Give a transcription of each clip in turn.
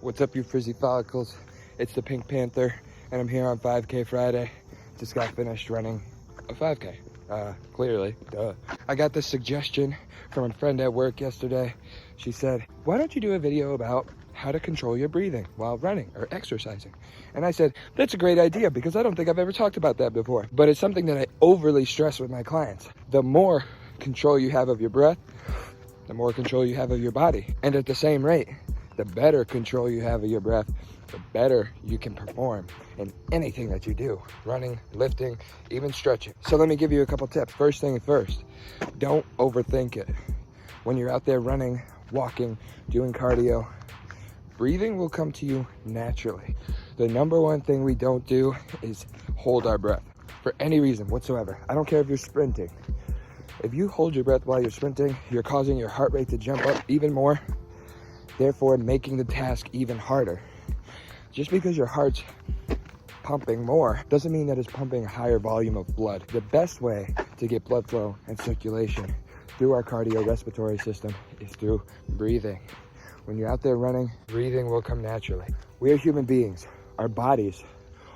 What's up, you frizzy follicles? It's the Pink Panther, and I'm here on 5K Friday. Just got finished running a 5K, clearly, duh. I got this suggestion from a friend at work yesterday. She said, why don't you do a video about how to control your breathing while running or exercising? And I said, that's a great idea, because I don't think I've ever talked about that before. But it's something that I overly stress with my clients. The more control you have of your breath, the more control you have of your body. And at the same rate, the better control you have of your breath, the better you can perform in anything that you do, running, lifting, even stretching. So let me give you a couple tips. First thing first, don't overthink it. When you're out there running, walking, doing cardio, breathing will come to you naturally. The number one thing we don't do is hold our breath for any reason whatsoever. I don't care if you're sprinting. If you hold your breath while you're sprinting, you're causing your heart rate to jump up even more, therefore making the task even harder. Just because your heart's pumping more doesn't mean that it's pumping a higher volume of blood. The best way to get blood flow and circulation through our cardiorespiratory system is through breathing. When you're out there running, breathing will come naturally. We are human beings. Our bodies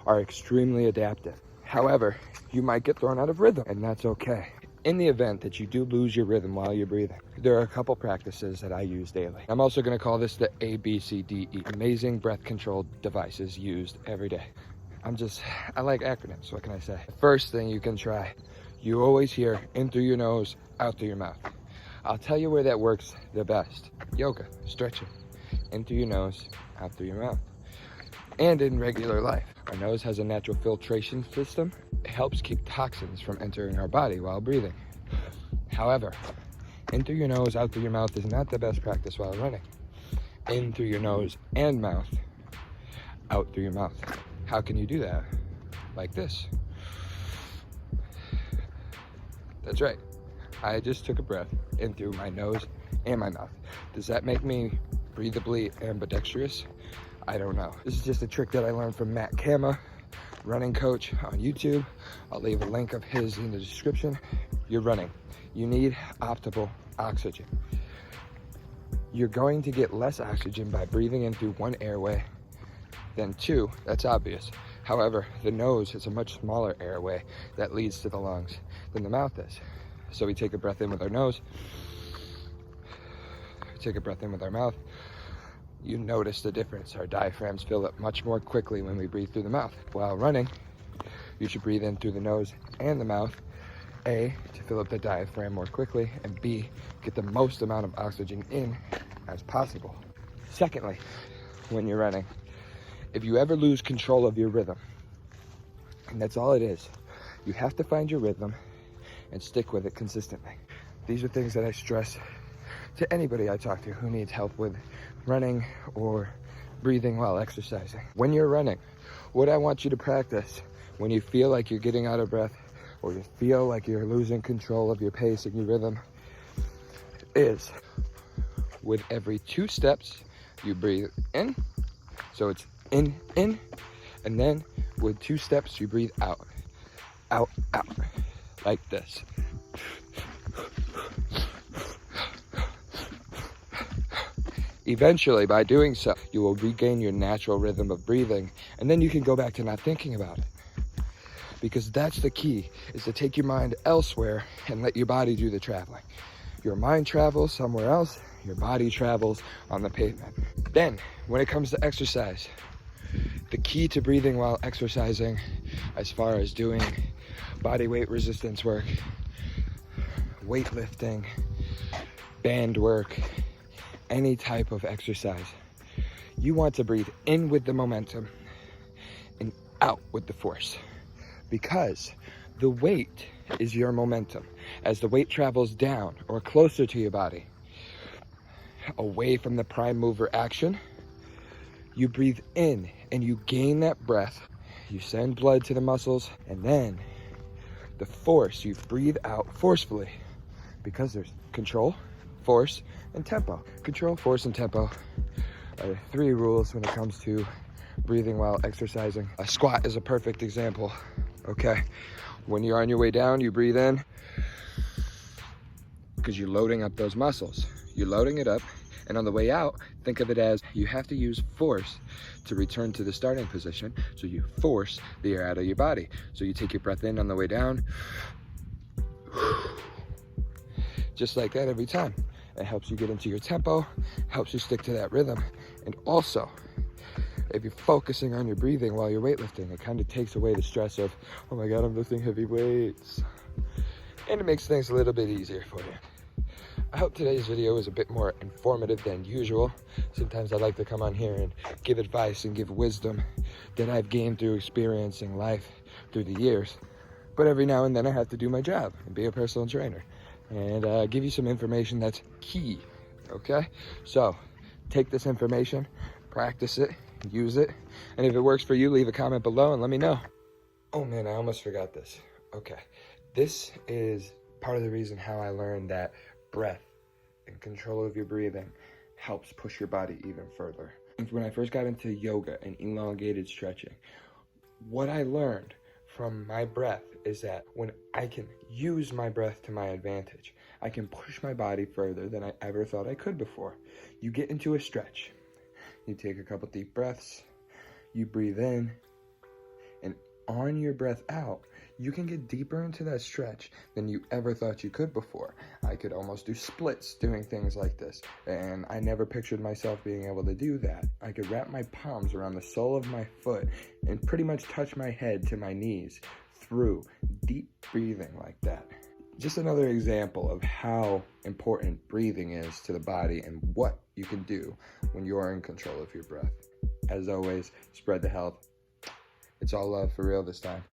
are extremely adaptive. However, you might get thrown out of rhythm, and that's okay. In the event that you do lose your rhythm while you're breathing, there are a couple practices that I use daily. I'm also going to call this the ABCDE, amazing breath control devices used every day. I like acronyms, what can I say? The first thing you can try, you always hear in through your nose, out through your mouth. I'll tell you where that works the best. Yoga, stretching, in through your nose, out through your mouth. And in regular life, our nose has a natural filtration system. It helps keep toxins from entering our body while breathing. However, in through your nose, out through your mouth is not the best practice while running. In through your nose and mouth, out through your mouth. How can you do that? Like this. That's right. I just took a breath in through my nose and my mouth. Does that make me breathable ambidextrous? I don't know. This is just a trick that I learned from Matt Kama, running coach on YouTube. I'll leave a link of his in the description. You're running. You need optimal oxygen. You're going to get less oxygen by breathing in through one airway than two. That's obvious. However, the nose is a much smaller airway that leads to the lungs than the mouth is. So we take a breath in with our nose, take a breath in with our mouth. You notice the difference. Our diaphragms fill up much more quickly when we breathe through the mouth. While running, you should breathe in through the nose and the mouth, A, to fill up the diaphragm more quickly, and B, get the most amount of oxygen in as possible. Secondly, when you're running, if you ever lose control of your rhythm, and that's all it is, you have to find your rhythm and stick with it consistently. These are things that I stress to anybody I talk to who needs help with running or breathing while exercising. When you're running, what I want you to practice when you feel like you're getting out of breath or you feel like you're losing control of your pace and your rhythm is with every 2 steps, you breathe in. So it's in, and then with 2 steps, you breathe out, out, like this. Eventually, by doing so, you will regain your natural rhythm of breathing, and then you can go back to not thinking about it. Because that's the key, is to take your mind elsewhere and let your body do the traveling. Your mind travels somewhere else, your body travels on the pavement. Then, when it comes to exercise, the key to breathing while exercising, as far as doing body weight resistance work, weightlifting, band work, any type of exercise, you want to breathe in with the momentum and out with the force, because the weight is your momentum. As the weight travels down or closer to your body, away from the prime mover action, you breathe in and you gain that breath, you send blood to the muscles, and then the force, you breathe out forcefully, because there's control, force, and tempo. Control, force, and tempo are 3 rules when it comes to breathing while exercising. A squat is a perfect example, okay? When you're on your way down, you breathe in because you're loading up those muscles. You're loading it up, And on the way out, think of it as you have to use force to return to the starting position. So you force the air out of your body. So you take your breath in on the way down, just like that every time. It helps you get into your tempo, helps you stick to that rhythm. And also, if you're focusing on your breathing while you're weightlifting, it kind of takes away the stress of, oh my God, I'm lifting heavy weights. And it makes things a little bit easier for you. I hope today's video was a bit more informative than usual. Sometimes I like to come on here and give advice and give wisdom that I've gained through experiencing life through the years. But every now and then I have to do my job and be a personal trainer and give you some information that's key, okay? So take this information, practice it, use it, and if it works for you, leave a comment below and let me know. Oh man, I almost forgot this. Okay, this is part of the reason how I learned that breath and control of your breathing helps push your body even further. When I first got into yoga and elongated stretching, what I learned from my breath is that when I can use my breath to my advantage, I can push my body further than I ever thought I could before. You get into a stretch, you take a couple deep breaths, you breathe in, and on your breath out, you can get deeper into that stretch than you ever thought you could before. I could almost do splits doing things like this, and I never pictured myself being able to do that. I could wrap my palms around the sole of my foot and pretty much touch my head to my knees through deep breathing like that. Just another example of how important breathing is to the body and what you can do when you are in control of your breath. As always, spread the health. It's all love for real this time.